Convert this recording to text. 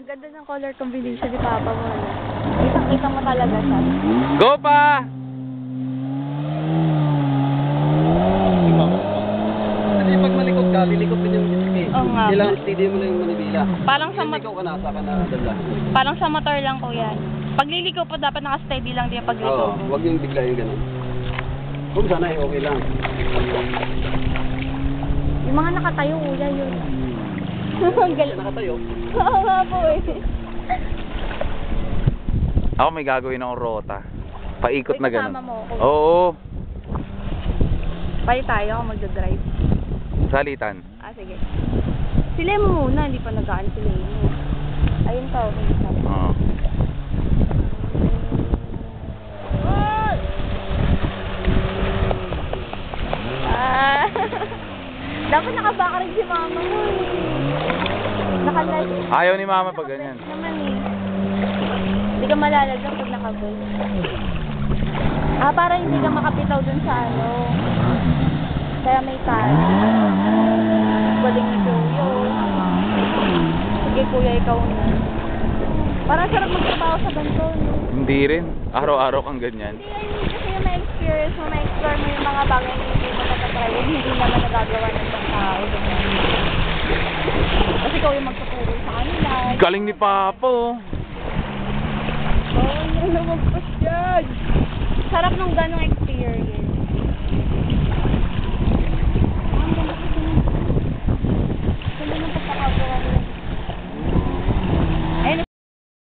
Ganda ng color combination ni Papa mo. Kitang-kita mo talaga siya. Go pa! Kasi pag malikot ka, lilikot din yung disc eh. Oo nga. Kailangan steady mo lang yung manibila. Parang sa Ikaw ka na, saka na dala. Parang sa motor lang ko yan. Pag liliko po, dapat naka-steady lang din pag liliko. Oo, huwag yung bigla yung ganun. Kung sana eh, okay lang. Yung mga nakatayo, kuya yun. Ang galing. Nakatayo. Oo nga po eh. Ako may gagawin akong rota. Paikot na Kasama gano'n. mo ako. Oo. Pwede tayo ako magdadrive. Salitan. Ah, sige. Sila mo muna, hindi pa nagaan sila mo. Ayun pa, okay. Oo. Ah, dapat nakabaka rin si mama mo eh. Nakalive. Ayaw ni mama pag ganyan. Naman eh. Hindi ka malalagyan pag nakaboy. Ah, para hindi ka makapitaw dun sa ano. Kaya may tali. Galing ni Kuya. Sige Kuya, ikaw na. Parang sarap magtrabaho sa ganito, no? Hindi rin. Araw-araw kang ganyan. Hindi, kasi yung ma-experience mo, ma-explore mo yung mga bagay na hindi mo natatry, yung hindi naman nagagawa ng ibang tao. Kasi ikaw yung magtuturo sa kanila. Galing ni Papa oh. Oo, ano magpas yan. Sarap nung ganong experience.